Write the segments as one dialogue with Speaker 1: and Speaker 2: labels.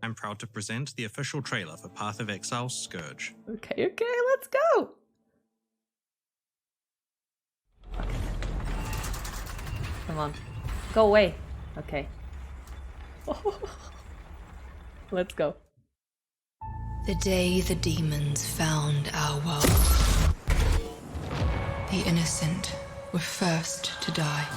Speaker 1: I'm proud to present the official trailer for Path of Exile Scourge.
Speaker 2: Okay, let's go! Come on. Go away. Okay. Let's go.
Speaker 3: The day the demons found our world, the innocent were first to die.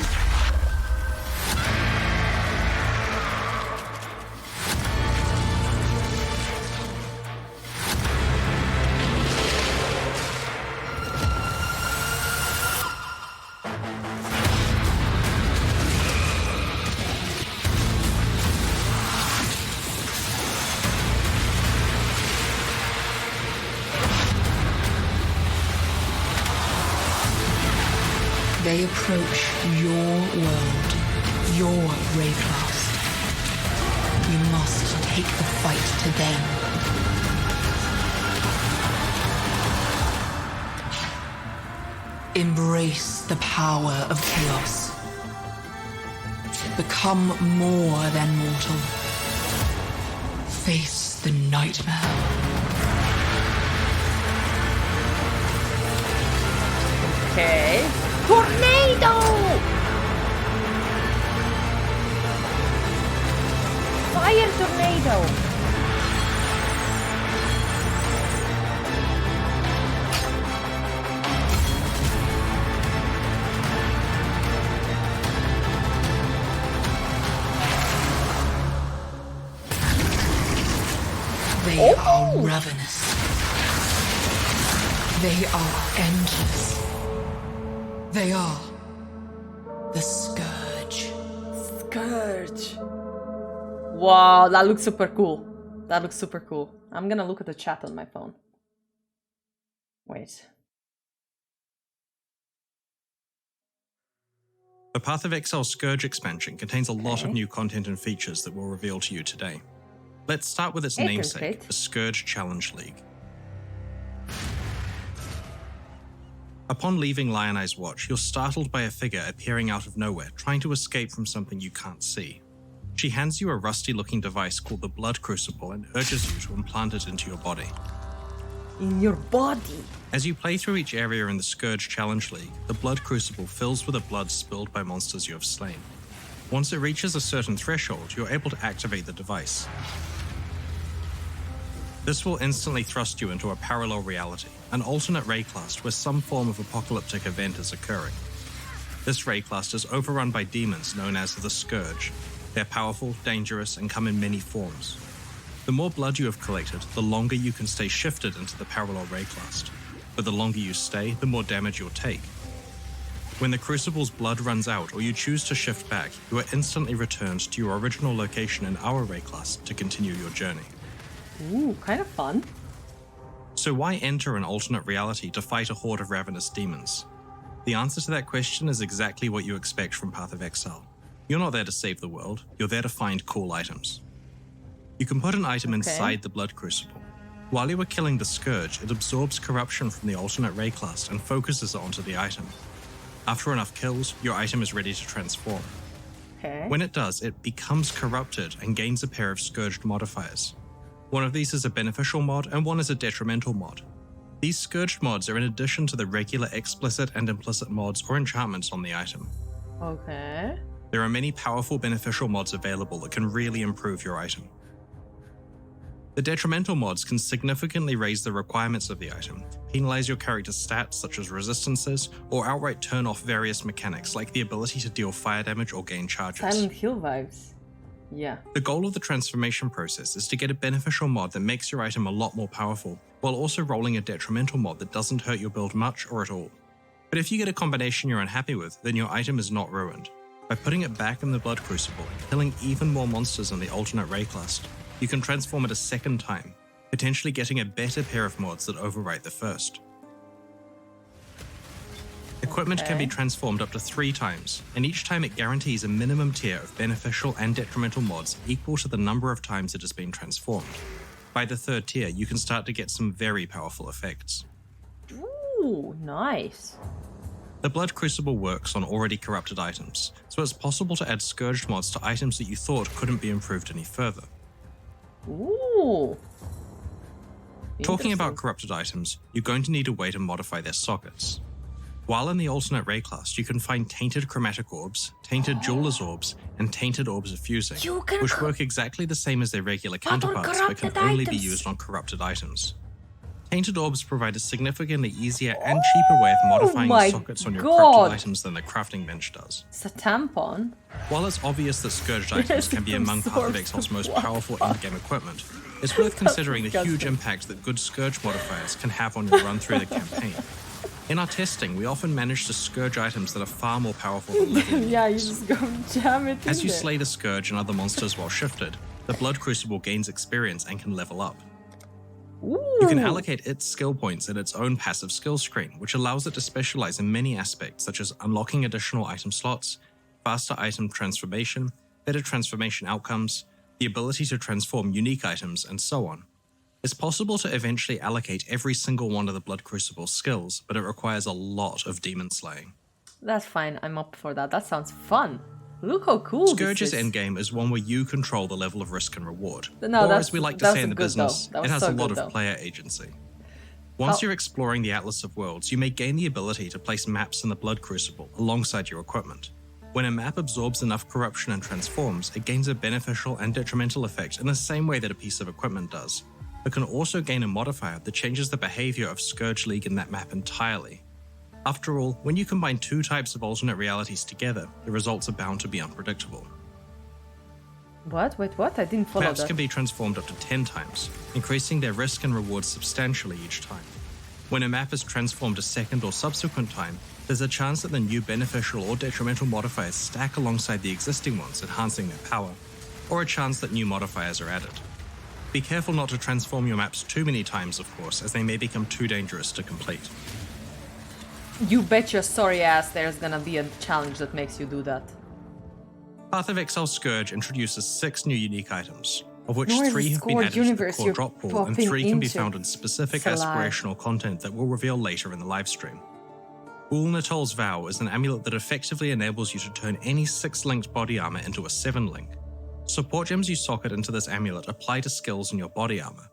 Speaker 3: They approach your world, your Raycast. You must take the fight to them. Embrace the power of chaos. Become more than mortal. Face the nightmare.
Speaker 2: Okay. Tornado! Fire tornado!
Speaker 3: They are ravenous. They are endless. They are the Scourge.
Speaker 2: Scourge. Wow, that looks super cool. That looks super cool. I'm gonna look at the chat on my phone. Wait.
Speaker 1: The Path of Exile Scourge expansion contains a lot of new content and features that we'll reveal to you today. Let's start with its namesake, the Scourge Challenge League. Upon leaving Lioneye's watch, you're startled by a figure appearing out of nowhere, trying to escape from something you can't see. She hands you a rusty-looking device called the Blood Crucible and urges you to implant it into your body.
Speaker 2: In your body?
Speaker 1: As you play through each area in the Scourge Challenge League, the Blood Crucible fills with the blood spilled by monsters you have slain. Once it reaches a certain threshold, you're able to activate the device. This will instantly thrust you into a parallel reality, an alternate Raycast where some form of apocalyptic event is occurring. This Raycast is overrun by demons known as the Scourge. They're powerful, dangerous, and come in many forms. The more blood you have collected, the longer you can stay shifted into the parallel Raycast. But the longer you stay, the more damage you'll take. When the Crucible's blood runs out or you choose to shift back, you are instantly returned to your original location in our Raycast to continue your journey.
Speaker 2: Ooh, kind of fun.
Speaker 1: So why enter an alternate reality to fight a horde of ravenous demons? The answer to that question is exactly what you expect from Path of Exile. You're not there to save the world, you're there to find cool items. You can put an item inside the Blood Crucible. While you are killing the Scourge, it absorbs corruption from the alternate Raycast and focuses it onto the item. After enough kills, your item is ready to transform. When it does, it becomes corrupted and gains a pair of Scourged modifiers. One of these is a beneficial mod and one is a detrimental mod. These Scourged mods are in addition to the regular explicit and implicit mods or enchantments on the item. There are many powerful beneficial mods available that can really improve your item. The detrimental mods can significantly raise the requirements of the item, penalize your character's stats such as resistances, or outright turn off various mechanics like the ability to deal fire damage or gain charges.
Speaker 2: Silent Hill vibes. Yeah.
Speaker 1: The goal of the transformation process is to get a beneficial mod that makes your item a lot more powerful, while also rolling a detrimental mod that doesn't hurt your build much or at all. But if you get a combination you're unhappy with, then your item is not ruined. By putting it back in the Blood Crucible and killing even more monsters in the alternate Raycast, you can transform it a second time, potentially getting a better pair of mods that overwrite the first. Equipment can be transformed up to 3 times, and each time it guarantees a minimum tier of beneficial and detrimental mods equal to the number of times it has been transformed. By the 3rd tier, you can start to get some very powerful effects.
Speaker 2: Ooh, nice.
Speaker 1: The Blood Crucible works on already corrupted items, so it's possible to add Scourged mods to items that you thought couldn't be improved any further. Talking about corrupted items, you're going to need a way to modify their sockets. While in the alternate ray class, you can find tainted chromatic orbs, tainted jeweler's orbs, and tainted orbs of fusing, which work exactly the same as their regular counterparts but can only be used on corrupted items. Tainted orbs provide a significantly easier and cheaper way of modifying the sockets on your corrupted items than the crafting bench does.
Speaker 2: It's a tampon.
Speaker 1: While it's obvious that scourged items can be among Path of Exile's most powerful endgame equipment, it's worth considering the huge impact that good Scourge modifiers can have on your run through the campaign. In our testing, we often manage to Scourge items that are far more powerful than living.
Speaker 2: Yeah, you just go jam it
Speaker 1: As
Speaker 2: in
Speaker 1: you
Speaker 2: there.
Speaker 1: slay the Scourge and other monsters while shifted, the Blood Crucible gains experience and can level up. You can allocate its skill points in its own passive skill screen, which allows it to specialize in many aspects such as unlocking additional item slots, faster item transformation, better transformation outcomes, the ability to transform unique items, and so on. It's possible to eventually allocate every single one of the Blood Crucible skills, but it requires a lot of demon slaying.
Speaker 2: That's fine, I'm up for that. That sounds fun. Look how cool
Speaker 1: Scourge's
Speaker 2: this is.
Speaker 1: endgame is one where you control the level of risk and reward.
Speaker 2: No,
Speaker 1: or as we like to say in the business,
Speaker 2: though.
Speaker 1: it has
Speaker 2: so
Speaker 1: a lot
Speaker 2: good,
Speaker 1: of
Speaker 2: though.
Speaker 1: player agency. Once you're exploring the Atlas of Worlds, you may gain the ability to place maps in the Blood Crucible alongside your equipment. When a map absorbs enough corruption and transforms, it gains a beneficial and detrimental effect in the same way that a piece of equipment does, but can also gain a modifier that changes the behavior of Scourge League in that map entirely. After all, when you combine two types of alternate realities together, the results are bound to be unpredictable.
Speaker 2: What? Wait, what? I didn't follow
Speaker 1: Maps
Speaker 2: that.
Speaker 1: can be transformed up to 10 times, increasing their risk and reward substantially each time. When a map is transformed a second or subsequent time, there's a chance that the new beneficial or detrimental modifiers stack alongside the existing ones, enhancing their power, or a chance that new modifiers are added. Be careful not to transform your maps too many times, of course, as they may become too dangerous to complete.
Speaker 2: You bet your sorry ass there's gonna be a challenge that makes you do that.
Speaker 1: Path of Exile Scourge introduces 6 new unique items, of which
Speaker 2: Nor is
Speaker 1: 3
Speaker 2: the
Speaker 1: have been
Speaker 2: Scourge
Speaker 1: added to the
Speaker 2: universe
Speaker 1: core
Speaker 2: you're
Speaker 1: drop pool, and
Speaker 2: popping
Speaker 1: 3 can be
Speaker 2: into.
Speaker 1: found in specific
Speaker 2: It's a lie.
Speaker 1: aspirational content that we'll reveal later in the livestream. Ul Natol's Vow is an amulet that effectively enables you to turn any 6-linked body armor into a 7-link. Support gems you socket into this amulet apply to skills in your body armor.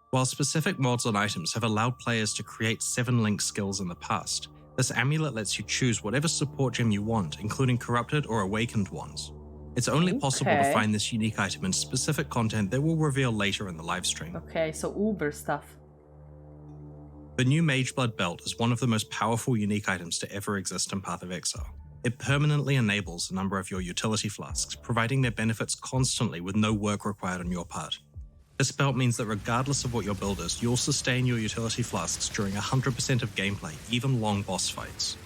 Speaker 1: While specific mods on items have allowed players to create 7-link skills in the past, this amulet lets you choose whatever support gem you want, including corrupted or awakened ones. It's only possible to
Speaker 2: Okay.
Speaker 1: find this unique item in specific content that we'll reveal later in the livestream.
Speaker 2: Okay, so Uber stuff.
Speaker 1: The new Mageblood belt is one of the most powerful unique items to ever exist in Path of Exile. It permanently enables a number of your utility flasks, providing their benefits constantly with no work required on your part. This belt means that regardless of what your build is, you'll sustain your utility flasks during 100% of gameplay, even long boss fights.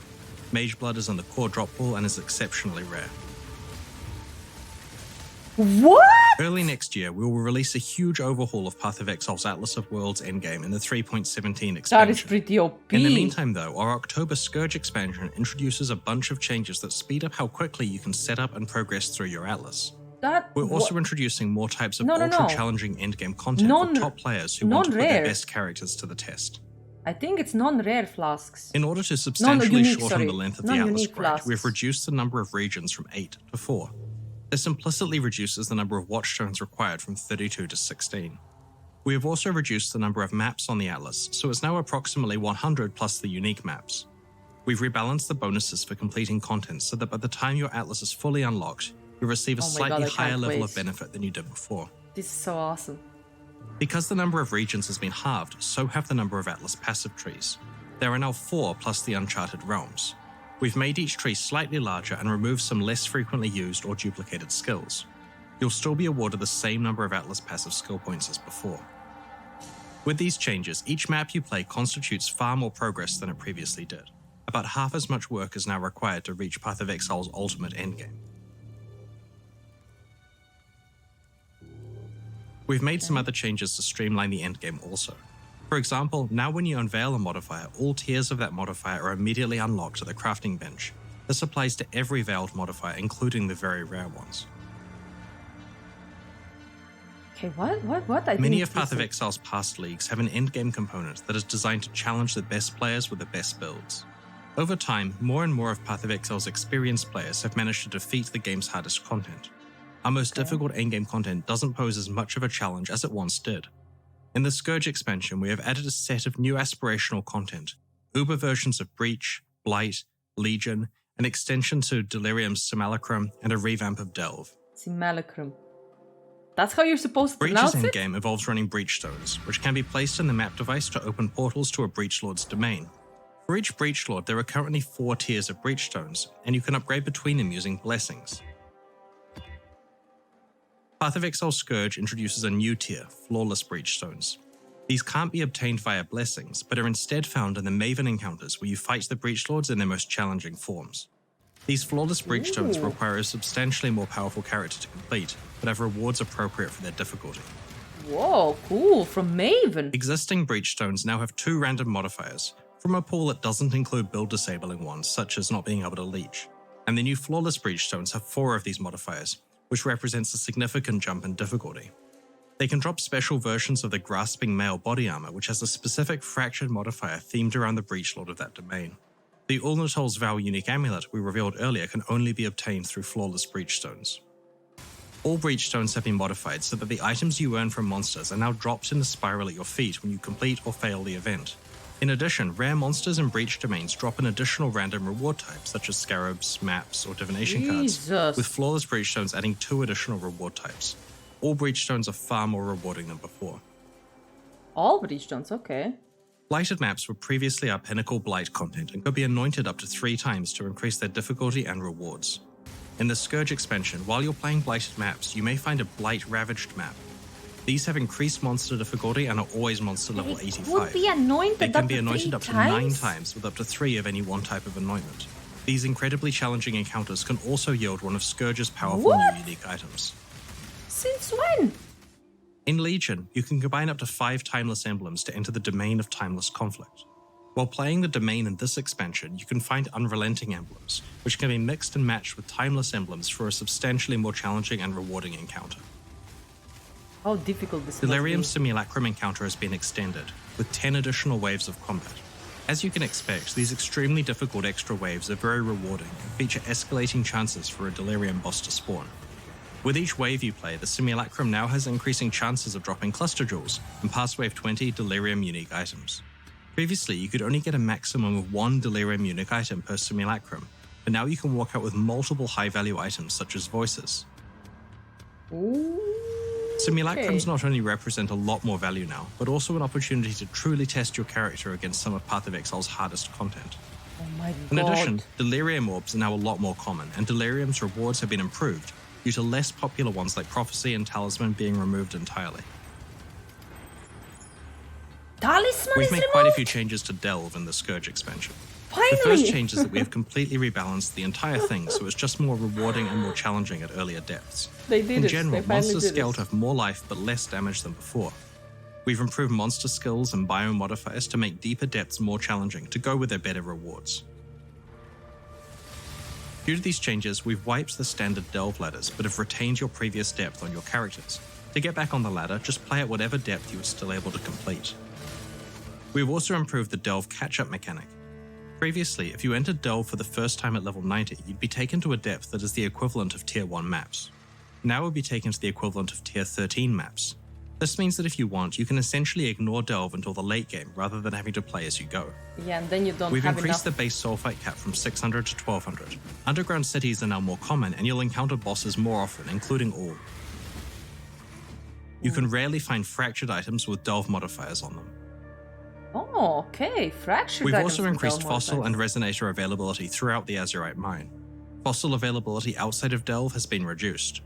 Speaker 1: Mageblood is in the core drop pool and is exceptionally rare.
Speaker 2: What?
Speaker 1: Early next year, we will release a huge overhaul of Path of Exile's Atlas of Worlds endgame in the 3.17 expansion.
Speaker 2: That is pretty OP.
Speaker 1: In the meantime, though, our October Scourge expansion introduces a bunch of changes that speed up how quickly you can set up and progress through your Atlas. We're also introducing more types of ultra-challenging endgame content for top players who want to put their best characters to the test.
Speaker 2: I think it's non-rare flasks.
Speaker 1: In order to substantially
Speaker 2: Non-unique,
Speaker 1: shorten
Speaker 2: sorry.
Speaker 1: the length of the Atlas
Speaker 2: Non-unique
Speaker 1: grid,
Speaker 2: flasks.
Speaker 1: we've reduced the number of regions from 8 to 4. This implicitly reduces the number of watchstones required from 32 to 16. We have also reduced the number of maps on the Atlas, so it's now approximately 100 plus the unique maps. We've rebalanced the bonuses for completing content so that by the time your Atlas is fully unlocked, you'll receive a
Speaker 2: Oh my
Speaker 1: slightly
Speaker 2: God, I
Speaker 1: higher
Speaker 2: can't
Speaker 1: level
Speaker 2: wait.
Speaker 1: of benefit than you did before.
Speaker 2: This is so awesome.
Speaker 1: Because the number of regions has been halved, so have the number of Atlas passive trees. There are now 4 plus the Uncharted Realms. We've made each tree slightly larger and removed some less frequently used or duplicated skills. You'll still be awarded the same number of Atlas passive skill points as before. With these changes, each map you play constitutes far more progress than it previously did. About half as much work is now required to reach Path of Exile's ultimate endgame. We've made some other changes to streamline the endgame also. For example, now when you unveil a modifier, all tiers of that modifier are immediately unlocked at the crafting bench. This applies to every veiled modifier, including the very rare ones.
Speaker 2: Okay, what?
Speaker 1: Many of Path of Exile's past leagues have an endgame component that is designed to challenge the best players with the best builds. Over time, more and more of Path of Exile's experienced players have managed to defeat the game's hardest content. Our most difficult endgame content doesn't pose as much of a challenge as it once did. In the Scourge expansion, we have added a set of new aspirational content, uber versions of Breach, Blight, Legion, an extension to Delirium's Simulacrum, and a revamp of Delve.
Speaker 2: Simulacrum. That's how you're supposed to
Speaker 1: Breach's
Speaker 2: pronounce it?
Speaker 1: endgame involves running breach stones, which can be placed in the map device to open portals to a breach lord's domain. For each breach lord, there are currently 4 tiers of breach stones, and you can upgrade between them using blessings. Path of Exile Scourge introduces a new tier, Flawless Breach Stones. These can't be obtained via blessings, but are instead found in the Maven encounters where you fight the breach lords in their most challenging forms. These Flawless Breach Stones require a substantially more powerful character to complete, but have rewards appropriate for their difficulty.
Speaker 2: Whoa, cool, from Maven.
Speaker 1: Existing Breach Stones now have 2 random modifiers, from a pool that doesn't include build disabling ones, such as not being able to leech. And the new Flawless Breach Stones have 4 of these modifiers, which represents a significant jump in difficulty. They can drop special versions of the Grasping Male body armor, which has a specific fractured modifier themed around the breach lord of that domain. The Ulnatol's Vow unique amulet we revealed earlier can only be obtained through Flawless Breach Stones. All Breach Stones have been modified so that the items you earn from monsters are now dropped in the spiral at your feet when you complete or fail the event. In addition, rare monsters and breach domains drop an additional random reward type, such as scarabs, maps, or divination cards, with Flawless Breach Stones adding 2 additional reward types. All Breach Stones are far more rewarding than before.
Speaker 2: All Breach Stones, okay.
Speaker 1: Blighted maps were previously our pinnacle Blight content and could be anointed up to 3 times to increase their difficulty and rewards. In the Scourge expansion, while you're playing Blighted maps, you may find a Blight Ravaged map. These have increased monster difficulty and are always monster level 85.
Speaker 2: They
Speaker 1: can be anointed up to 9 times with up to 3 of any one type of anointment. These incredibly challenging encounters can also yield one of Scourge's powerful new unique items.
Speaker 2: Since when?
Speaker 1: In Legion, you can combine up to 5 timeless emblems to enter the domain of timeless conflict. While playing the domain in this expansion, you can find unrelenting emblems, which can be mixed and matched with timeless emblems for a substantially more challenging and rewarding encounter.
Speaker 2: How difficult this
Speaker 1: Delirium's Simulacrum encounter has been extended, with 10 additional waves of combat. As you can expect, these extremely difficult extra waves are very rewarding and feature escalating chances for a Delirium boss to spawn. With each wave you play, the Simulacrum now has increasing chances of dropping cluster jewels and past wave 20 Delirium unique items. Previously, you could only get a maximum of 1 Delirium unique item per Simulacrum, but now you can walk out with multiple high-value items such as voices. Simulacrums not only represent a lot more value now, but also an opportunity to truly test your character against some of Path of Exile's hardest content.
Speaker 2: Oh my god.
Speaker 1: In addition, Delirium orbs are now a lot more common, and Delirium's rewards have been improved, due to less popular ones like Prophecy and Talisman being removed entirely.
Speaker 2: Talisman
Speaker 1: We've
Speaker 2: is
Speaker 1: made
Speaker 2: removed?
Speaker 1: quite a few changes to Delve in the Scourge expansion.
Speaker 2: Finally!
Speaker 1: The first change is that we have completely rebalanced the entire thing so it's just more rewarding and more challenging at earlier depths.
Speaker 2: They did
Speaker 1: In
Speaker 2: it.
Speaker 1: general,
Speaker 2: They finally
Speaker 1: monsters
Speaker 2: did
Speaker 1: scale
Speaker 2: it.
Speaker 1: to have more life but less damage than before. We've improved monster skills and biome modifiers to make deeper depths more challenging to go with their better rewards. Due to these changes, we've wiped the standard Delve ladders but have retained your previous depth on your characters. To get back on the ladder, just play at whatever depth you were still able to complete. We've also improved the Delve catch-up mechanic. Previously, if you entered Delve for the first time at level 90, you'd be taken to a depth that is the equivalent of Tier 1 maps. Now we'll be taken to the equivalent of Tier 13 maps. This means that if you want, you can essentially ignore Delve until the late game rather than having to play as you go.
Speaker 2: Yeah, and then you don't
Speaker 1: We've
Speaker 2: have
Speaker 1: increased
Speaker 2: enough.
Speaker 1: the base sulfite cap from 600 to 1200. Underground cities are now more common and you'll encounter bosses more often, including all. You can rarely find fractured items with Delve modifiers on them.
Speaker 2: Oh, okay. Fractured
Speaker 1: We've
Speaker 2: items
Speaker 1: also
Speaker 2: with
Speaker 1: increased
Speaker 2: Delve
Speaker 1: fossil and
Speaker 2: modifiers.
Speaker 1: resonator availability throughout the Azurite mine. Fossil availability outside of Delve has been reduced.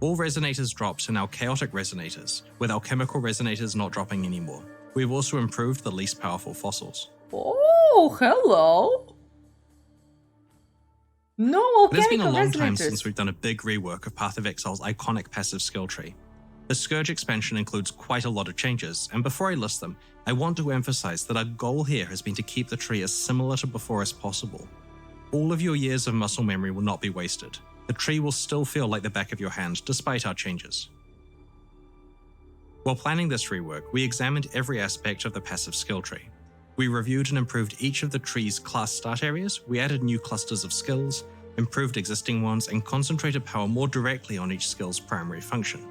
Speaker 1: All resonators drops are now chaotic resonators, with alchemical resonators not dropping anymore. We've also improved the least powerful fossils.
Speaker 2: Oh, hello. No
Speaker 1: It has been a
Speaker 2: alchemical
Speaker 1: long time
Speaker 2: resonators.
Speaker 1: since we've done a big rework of Path of Exile's iconic passive skill tree. The Scourge expansion includes quite a lot of changes, and before I list them, I want to emphasize that our goal here has been to keep the tree as similar to before as possible. All of your years of muscle memory will not be wasted. The tree will still feel like the back of your hand, despite our changes. While planning this rework, we examined every aspect of the passive skill tree. We reviewed and improved each of the tree's class start areas, we added new clusters of skills, improved existing ones, and concentrated power more directly on each skill's primary function.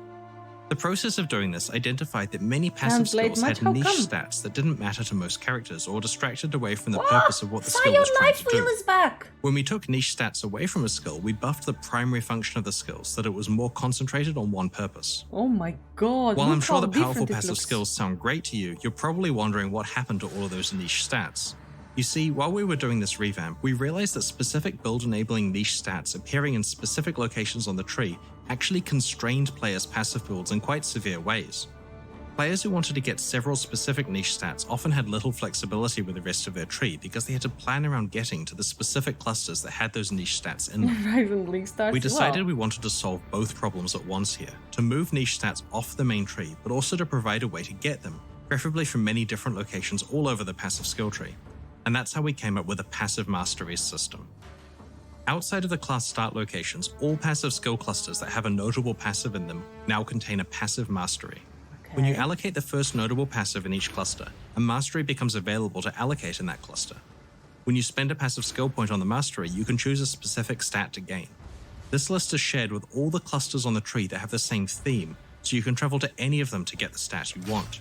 Speaker 1: The process of doing this identified that many passive
Speaker 2: Translate
Speaker 1: skills had
Speaker 2: much? How
Speaker 1: niche
Speaker 2: come?
Speaker 1: stats that didn't matter to most characters or distracted away from the
Speaker 2: What?
Speaker 1: purpose of what the skill
Speaker 2: Fire
Speaker 1: was trying
Speaker 2: life
Speaker 1: to do.
Speaker 2: wheel is back!
Speaker 1: When we took niche stats away from a skill, we buffed the primary function of the skill so that it was more concentrated on one purpose.
Speaker 2: Oh my god.
Speaker 1: While
Speaker 2: look
Speaker 1: I'm sure
Speaker 2: how
Speaker 1: the powerful
Speaker 2: different it
Speaker 1: passive
Speaker 2: looks.
Speaker 1: skills sound great to you, you're probably wondering what happened to all of those niche stats. You see, while we were doing this revamp, we realized that specific build-enabling niche stats appearing in specific locations on the tree actually constrained players' passive builds in quite severe ways. Players who wanted to get several specific niche stats often had little flexibility with the rest of their tree because they had to plan around getting to the specific clusters that had those niche stats in them.
Speaker 2: Rival League starts.
Speaker 1: We decided
Speaker 2: Wow.
Speaker 1: we wanted to solve both problems at once here, to move niche stats off the main tree, but also to provide a way to get them, preferably from many different locations all over the passive skill tree. And that's how we came up with a passive masteries system. Outside of the class start locations, all passive skill clusters that have a notable passive in them now contain a passive mastery. When you
Speaker 2: Okay.
Speaker 1: allocate the first notable passive in each cluster, a mastery becomes available to allocate in that cluster. When you spend a passive skill point on the mastery, you can choose a specific stat to gain. This list is shared with all the clusters on the tree that have the same theme, so you can travel to any of them to get the stat you want.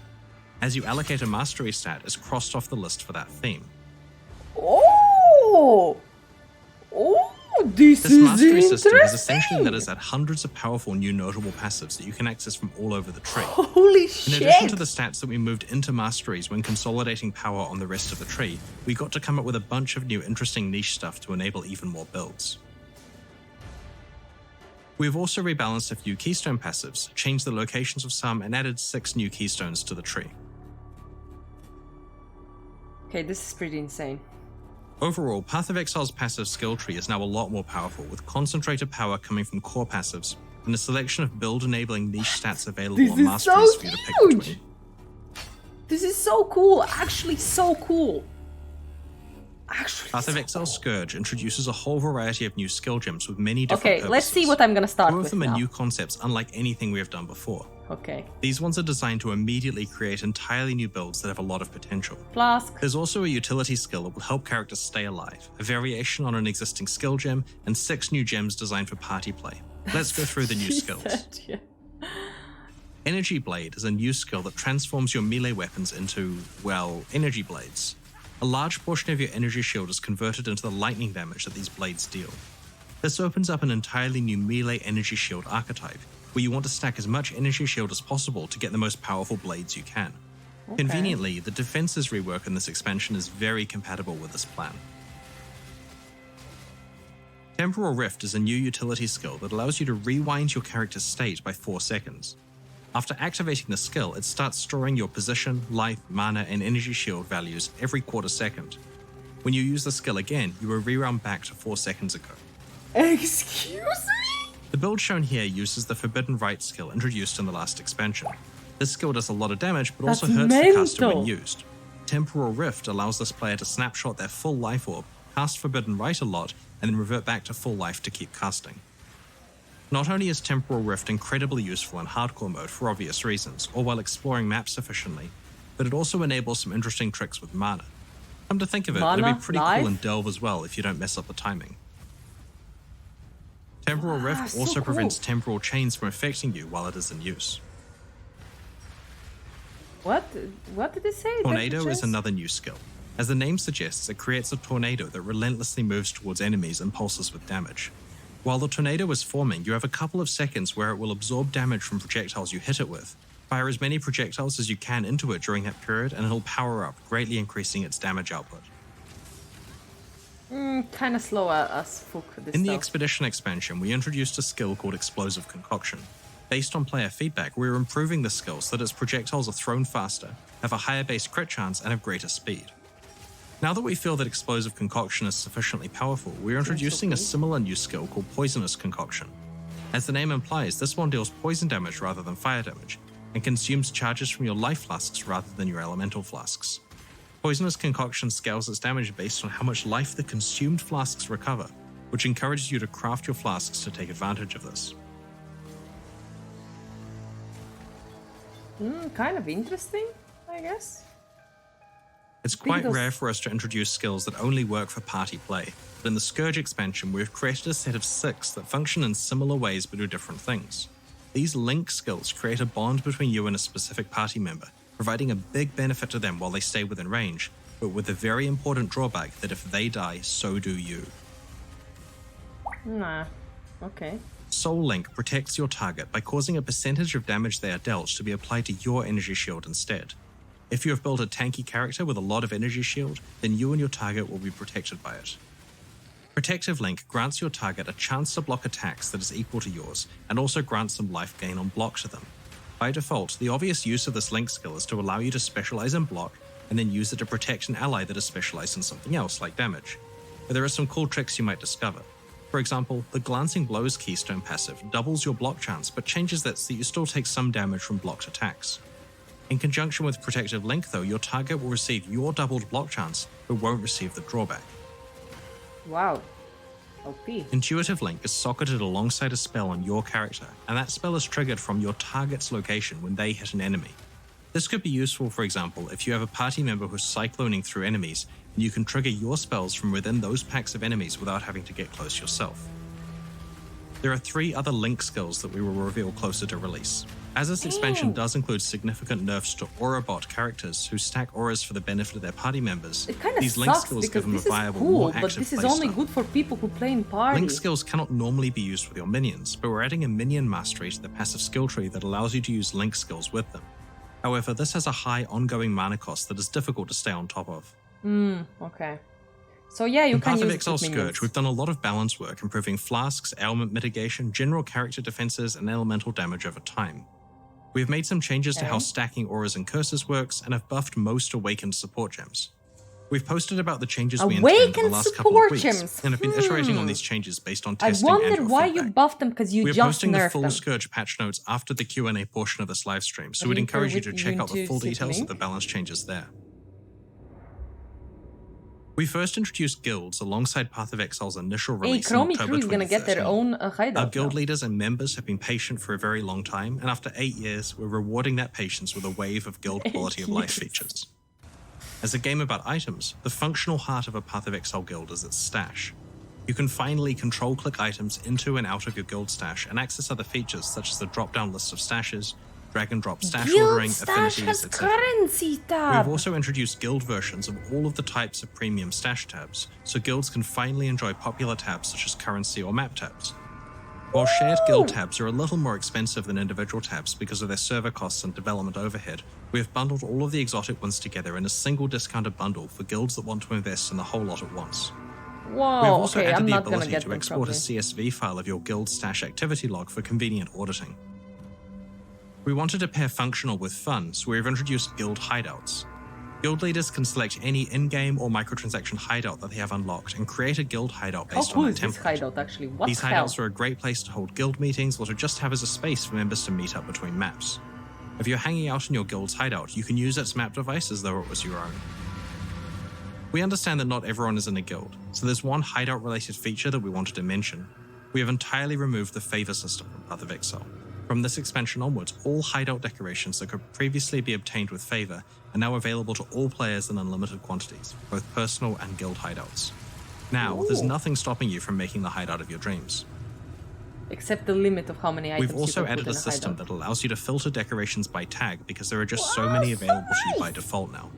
Speaker 1: As you allocate a mastery stat, it's crossed off the list for that theme.
Speaker 2: Oh! Oh, this
Speaker 1: This
Speaker 2: is
Speaker 1: mastery system has essentially let
Speaker 2: interesting!
Speaker 1: us add hundreds of powerful new notable passives that you can access from all over the tree.
Speaker 2: Holy
Speaker 1: In
Speaker 2: shit!
Speaker 1: addition to the stats that we moved into masteries when consolidating power on the rest of the tree, we got to come up with a bunch of new interesting niche stuff to enable even more builds. We've also rebalanced a few keystone passives, changed the locations of some, and added 6 new keystones to the tree.
Speaker 2: Okay, this is pretty insane.
Speaker 1: Overall, Path of Exile's passive skill tree is now a lot more powerful, with concentrated power coming from core passives, and a selection of build-enabling niche stats available
Speaker 2: This
Speaker 1: on
Speaker 2: is
Speaker 1: masteries
Speaker 2: so
Speaker 1: for you to pick
Speaker 2: huge!
Speaker 1: between.
Speaker 2: This is so cool! Actually, so cool! Actually,
Speaker 1: Path of
Speaker 2: so
Speaker 1: Exile
Speaker 2: cool.
Speaker 1: Scourge introduces a whole variety of new skill gems with many different
Speaker 2: Okay, let's see
Speaker 1: purposes.
Speaker 2: what I'm gonna start
Speaker 1: Some
Speaker 2: with
Speaker 1: of them
Speaker 2: now.
Speaker 1: are new concepts unlike anything we have done before.
Speaker 2: Okay.
Speaker 1: These ones are designed to immediately create entirely new builds that have a lot of potential.
Speaker 2: Flask.
Speaker 1: There's also a utility skill that will help characters stay alive, a variation on an existing skill gem, and 6 new gems designed for party play. Let's go through the new
Speaker 2: She
Speaker 1: skills.
Speaker 2: said, yeah.
Speaker 1: Energy Blade is a new skill that transforms your melee weapons into, well, energy blades. A large portion of your energy shield is converted into the lightning damage that these blades deal. This opens up an entirely new melee energy shield archetype, where you want to stack as much energy shield as possible to get the most powerful blades you can. Conveniently, the defenses rework in this expansion is very compatible with this plan. Temporal Rift is a new utility skill that allows you to rewind your character's state by 4 seconds. After activating the skill, it starts storing your position, life, mana, and energy shield values every quarter second. When you use the skill again, you will reround back to 4 seconds ago.
Speaker 2: Excuse me?
Speaker 1: The build shown here uses the Forbidden Right skill introduced in the last expansion. This skill does a lot of damage, but also
Speaker 2: That's
Speaker 1: hurts the caster when
Speaker 2: mental.
Speaker 1: used. Temporal Rift allows this player to snapshot their full life orb, cast Forbidden Right a lot, and then revert back to full life to keep casting. Not only is Temporal Rift incredibly useful in hardcore mode for obvious reasons, or while exploring maps efficiently, but it also enables some interesting tricks with mana. Come to think of it,
Speaker 2: Mana,
Speaker 1: it'd be pretty
Speaker 2: life?
Speaker 1: cool in Delve as well if you don't mess up the timing. Temporal Rift
Speaker 2: so
Speaker 1: also
Speaker 2: cool.
Speaker 1: prevents temporal chains from affecting you while it is in use.
Speaker 2: What? What did it say?
Speaker 1: Tornado is
Speaker 2: Temperatures?
Speaker 1: another new skill. As the name suggests, it creates a tornado that relentlessly moves towards enemies and pulses with damage. While the tornado is forming, you have a couple of seconds where it will absorb damage from projectiles you hit it with. Fire as many projectiles as you can into it during that period, and it'll power up, greatly increasing its damage output.
Speaker 2: Kind of slow as fuck, this
Speaker 1: In the
Speaker 2: stuff.
Speaker 1: Expedition expansion, we introduced a skill called Explosive Concoction. Based on player feedback, we're improving the skill so that its projectiles are thrown faster, have a higher base crit chance, and have greater speed. Now that we feel that Explosive Concoction is sufficiently powerful, we're introducing a similar new skill called Poisonous Concoction. As the name implies, this one deals poison damage rather than fire damage, and consumes charges from your life flasks rather than your elemental flasks. Poisonous Concoction scales its damage based on how much life the consumed flasks recover, which encourages you to craft your flasks to take advantage of this.
Speaker 2: Kind of interesting, I guess.
Speaker 1: It's quite
Speaker 2: Because-
Speaker 1: rare for us to introduce skills that only work for party play, but in the Scourge expansion, we've created a set of 6 that function in similar ways but do different things. These link skills create a bond between you and a specific party member, providing a big benefit to them while they stay within range, but with the very important drawback that if they die, so do you.
Speaker 2: Nah. Okay.
Speaker 1: Soul Link protects your target by causing a percentage of damage they are dealt to be applied to your energy shield instead. If you have built a tanky character with a lot of energy shield, then you and your target will be protected by it. Protective Link grants your target a chance to block attacks that is equal to yours, and also grants some life gain on block to them. By default, the obvious use of this Link skill is to allow you to specialize in block, and then use it to protect an ally that is specialized in something else, like damage. But there are some cool tricks you might discover. For example, the Glancing Blows keystone passive doubles your block chance, but changes that so that you still take some damage from blocked attacks. In conjunction with Protective Link though, your target will receive your doubled block chance, but won't receive the drawback.
Speaker 2: Wow. OP.
Speaker 1: Intuitive Link is socketed alongside a spell on your character, and that spell is triggered from your target's location when they hit an enemy. This could be useful, for example, if you have a party member who's cycloning through enemies, and you can trigger your spells from within those packs of enemies without having to get close yourself. There are 3 other Link skills that we will reveal closer to release. As this expansion does include significant nerfs to Aura bot characters who stack auras for the benefit of their party members,
Speaker 2: It kind of
Speaker 1: these Link
Speaker 2: sucks
Speaker 1: skills
Speaker 2: because
Speaker 1: give them a
Speaker 2: this is
Speaker 1: viable,
Speaker 2: cool,
Speaker 1: more
Speaker 2: but
Speaker 1: active
Speaker 2: this is only
Speaker 1: playstyle.
Speaker 2: good for people who play in party.
Speaker 1: Link skills cannot normally be used with your minions, but we're adding a minion mastery to the passive skill tree that allows you to use Link skills with them. However, this has a high ongoing mana cost that is difficult to stay on top of.
Speaker 2: Okay. So yeah, you
Speaker 1: In
Speaker 2: can
Speaker 1: Path of
Speaker 2: use
Speaker 1: Exile
Speaker 2: it with
Speaker 1: Scourge,
Speaker 2: minions.
Speaker 1: we've done a lot of balance work improving flasks, ailment mitigation, general character defenses, and elemental damage over time. We've made some changes to how stacking auras and curses works, and have buffed most awakened support gems. We've posted about the changes we intend in the
Speaker 2: Awakened
Speaker 1: last couple of
Speaker 2: support
Speaker 1: weeks,
Speaker 2: gems.
Speaker 1: and have been iterating on these changes based on
Speaker 2: I
Speaker 1: testing and
Speaker 2: wondered
Speaker 1: your
Speaker 2: why
Speaker 1: feedback.
Speaker 2: you buffed them because you
Speaker 1: We're
Speaker 2: just
Speaker 1: posting the
Speaker 2: nerfed
Speaker 1: full
Speaker 2: them.
Speaker 1: Scourge patch notes after the Q&A portion of this live stream, so we'd
Speaker 2: Reaper
Speaker 1: encourage you to
Speaker 2: with
Speaker 1: check out the full
Speaker 2: Ubuntu
Speaker 1: details of
Speaker 2: Link.
Speaker 1: the balance changes there. We first introduced guilds alongside Path of Exile's initial
Speaker 2: Hey,
Speaker 1: release in
Speaker 2: Chromie
Speaker 1: October
Speaker 2: Crew is gonna get their
Speaker 1: 2013.
Speaker 2: own hideout.
Speaker 1: Our guild
Speaker 2: now.
Speaker 1: leaders and members have been patient for a very long time, and after 8 years, we're rewarding that patience with a wave of guild quality of life features. As a game about items, the functional heart of a Path of Exile guild is its stash. You can finally control-click items into and out of your guild stash and access other features such as the drop-down list of stashes, drag-and-drop stash
Speaker 2: Guild
Speaker 1: ordering,
Speaker 2: stash
Speaker 1: affinities,
Speaker 2: has
Speaker 1: etc.
Speaker 2: currency
Speaker 1: We
Speaker 2: tab.
Speaker 1: have also introduced guild versions of all of the types of premium stash tabs, so guilds can finally enjoy popular tabs such as currency or map tabs. While shared guild tabs are a little more expensive than individual tabs because of their server costs and development overhead, we have bundled all of the exotic ones together in a single discounted bundle for guilds that want to invest in the whole lot at once.
Speaker 2: Whoa,
Speaker 1: We have also
Speaker 2: okay,
Speaker 1: added
Speaker 2: I'm
Speaker 1: the
Speaker 2: not gonna
Speaker 1: ability
Speaker 2: get
Speaker 1: to
Speaker 2: them
Speaker 1: export a
Speaker 2: properly.
Speaker 1: CSV file of your guild stash activity log for convenient auditing. We wanted to pair functional with fun, so we've introduced guild hideouts. Guild leaders can select any in-game or microtransaction hideout that they have unlocked and create a guild hideout
Speaker 2: How
Speaker 1: based
Speaker 2: cool
Speaker 1: on
Speaker 2: is
Speaker 1: that
Speaker 2: this
Speaker 1: template.
Speaker 2: hideout actually? What
Speaker 1: These
Speaker 2: the hell?
Speaker 1: hideouts are a great place to hold guild meetings or to just have as a space for members to meet up between maps. If you're hanging out in your guild's hideout, you can use its map device as though it was your own. We understand that not everyone is in a guild, so there's one hideout-related feature that we wanted to mention. We have entirely removed the favor system from Path of Exile. From this expansion onwards, all hideout decorations that could previously be obtained with favor are now available to all players in unlimited quantities, both personal and guild hideouts. Now, there's
Speaker 2: Ooh.
Speaker 1: nothing stopping you from making the hideout of your dreams.
Speaker 2: Except the limit of how many items
Speaker 1: We've also
Speaker 2: you can
Speaker 1: added
Speaker 2: put
Speaker 1: a
Speaker 2: in
Speaker 1: system
Speaker 2: hideout.
Speaker 1: that allows you to filter decorations by tag because there are just so many available to you by default now.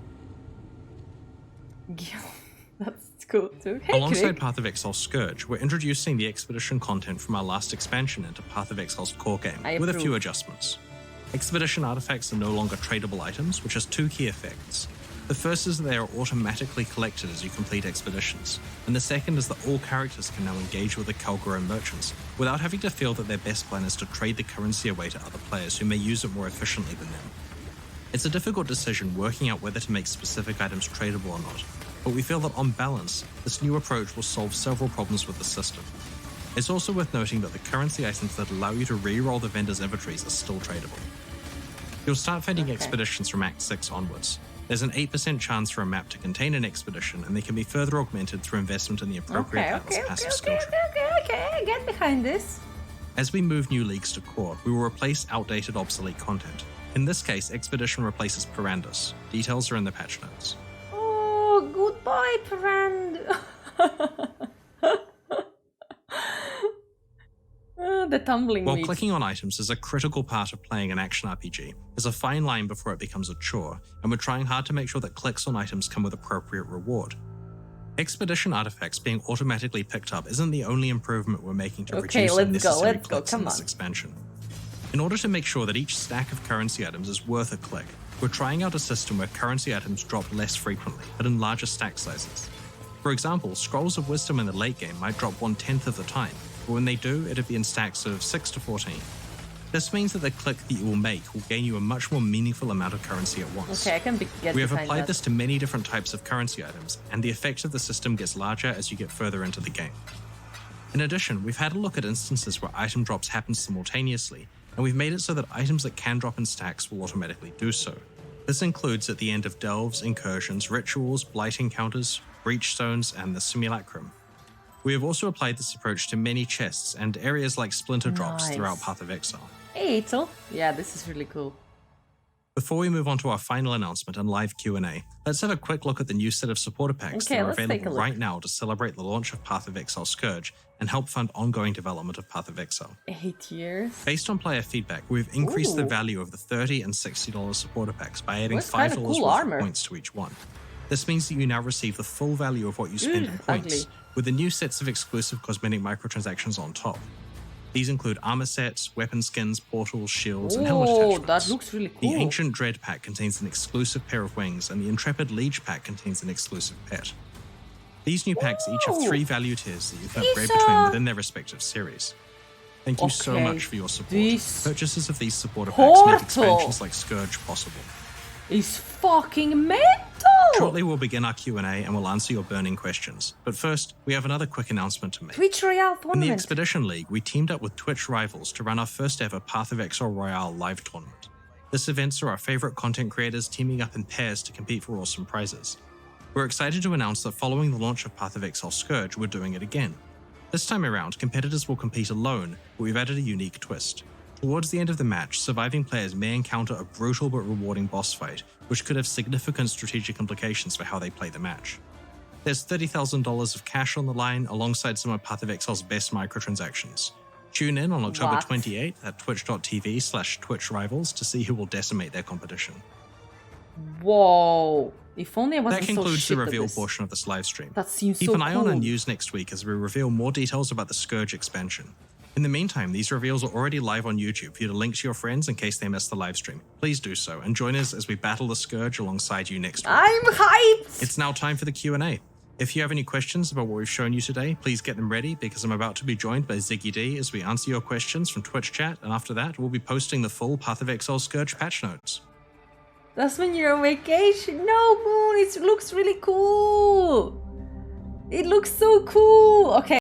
Speaker 2: That's cool too. Hey,
Speaker 1: Alongside
Speaker 2: Crick.
Speaker 1: Path of Exile Scourge, we're introducing the Expedition content from our last expansion into Path of Exile's core game,
Speaker 2: I
Speaker 1: with a few
Speaker 2: approve.
Speaker 1: adjustments. Expedition artifacts are no longer tradable items, which has two key effects. The first is that they are automatically collected as you complete expeditions, and the second is that all characters can now engage with the Calgaro merchants without having to feel that their best plan is to trade the currency away to other players who may use it more efficiently than them. It's a difficult decision working out whether to make specific items tradable or not, but we feel that on balance, this new approach will solve several problems with the system. It's also worth noting that the currency items that allow you to re-roll the vendor's inventories are still tradable. You'll start finding expeditions from Act 6 onwards. There's an 8% chance for a map to contain an expedition, and they can be further augmented through investment in the appropriate battle's passive skill tree.
Speaker 2: Okay, I get behind this.
Speaker 1: As we move new leagues to core, we will replace outdated obsolete content. In this case, Expedition replaces Perandus. Details are in the patch notes.
Speaker 2: Oh, goodbye, Parand. love the tumbling
Speaker 1: While
Speaker 2: meat.
Speaker 1: clicking on items is a critical part of playing an action RPG, there's a fine line before it becomes a chore, and we're trying hard to make sure that clicks on items come with appropriate reward. Expedition artifacts being automatically picked up isn't the only improvement we're making to reduce unnecessary clicks in this expansion. In order to make sure that each stack of currency items is worth a click, we're trying out a system where currency items drop less frequently, but in larger stack sizes. For example, Scrolls of Wisdom in the late game might drop 1/10 of the time, but when they do, it'll be in stacks of 6 to 14. This means that the click that you will make will gain you a much more meaningful amount of currency at once.
Speaker 2: Okay, I can get
Speaker 1: We have
Speaker 2: behind
Speaker 1: applied
Speaker 2: that.
Speaker 1: this to many different types of currency items, and the effect of the system gets larger as you get further into the game. In addition, we've had a look at instances where item drops happen simultaneously, and we've made it so that items that can drop in stacks will automatically do so. This includes at the end of delves, incursions, rituals, blight encounters, breach zones, and the simulacrum. We have also applied this approach to many chests and areas like splinter drops
Speaker 2: Nice.
Speaker 1: throughout Path of Exile.
Speaker 2: Hey, Ito. Yeah, this is really cool.
Speaker 1: Before we move on to our final announcement and live Q&A, let's have a quick look at the new set of supporter packs
Speaker 2: Okay,
Speaker 1: that are
Speaker 2: let's take a
Speaker 1: available
Speaker 2: look.
Speaker 1: right now to celebrate the launch of Path of Exile Scourge and help fund ongoing development of Path of Exile.
Speaker 2: 8 years.
Speaker 1: Based on player feedback, we've increased the
Speaker 2: Ooh.
Speaker 1: value of the $30 and $60 supporter packs by adding
Speaker 2: That's
Speaker 1: $5
Speaker 2: kinda
Speaker 1: worth
Speaker 2: cool
Speaker 1: of
Speaker 2: armor.
Speaker 1: points to each one. This means that you now receive the full value of what you spend in points,
Speaker 2: ugly.
Speaker 1: with the new sets of exclusive cosmetic microtransactions on top. These include armor sets, weapon skins, portals, shields, and helmet
Speaker 2: Oh,
Speaker 1: attachments.
Speaker 2: that looks really cool.
Speaker 1: The Ancient Dread pack contains an exclusive pair of wings, and the Intrepid Liege pack contains an exclusive pet. These new packs each have
Speaker 2: Ooh.
Speaker 1: 3 value tiers that you can upgrade
Speaker 2: These
Speaker 1: between
Speaker 2: are-
Speaker 1: within their respective series. Thank you so
Speaker 2: Okay.
Speaker 1: much for your support.
Speaker 2: This
Speaker 1: Purchases of these supporter packs make
Speaker 2: portal
Speaker 1: expansions like Scourge possible.
Speaker 2: It's fucking mental!
Speaker 1: Shortly we'll begin our Q&A and we'll answer your burning questions. But first, we have another quick announcement to make.
Speaker 2: Twitch Royale
Speaker 1: In the
Speaker 2: tournament.
Speaker 1: Expedition League, we teamed up with Twitch Rivals to run our first ever Path of Exile Royale live tournament. This event saw our favorite content creators teaming up in pairs to compete for awesome prizes. We're excited to announce that following the launch of Path of Exile Scourge, we're doing it again. This time around, competitors will compete alone, but we've added a unique twist. Towards the end of the match, surviving players may encounter a brutal but rewarding boss fight, which could have significant strategic implications for how they play the match. There's $30,000 of cash on the line alongside some of Path of Exile's best microtransactions. Tune in on October
Speaker 2: What?
Speaker 1: 28th at twitch.tv/twitchrivals to see who will decimate their competition.
Speaker 2: Whoa. If only I wasn't
Speaker 1: That
Speaker 2: so
Speaker 1: concludes
Speaker 2: shit
Speaker 1: the
Speaker 2: at
Speaker 1: reveal
Speaker 2: this.
Speaker 1: portion of this livestream.
Speaker 2: That seems
Speaker 1: Keep
Speaker 2: so
Speaker 1: an eye on our
Speaker 2: cool.
Speaker 1: news next week as we reveal more details about the Scourge expansion. In the meantime, these reveals are already live on YouTube for you to link to your friends in case they missed the livestream. Please do so and join us as we battle the Scourge alongside you next week.
Speaker 2: I'm hyped!
Speaker 1: It's now time for the Q&A. If you have any questions about what we've shown you today, please get them ready because I'm about to be joined by Ziggy D as we answer your questions from Twitch chat, and after that, we'll be posting the full Path of Exile Scourge patch notes.
Speaker 2: That's when you're on vacation. No, Moon, it looks really cool. It looks so cool. Okay.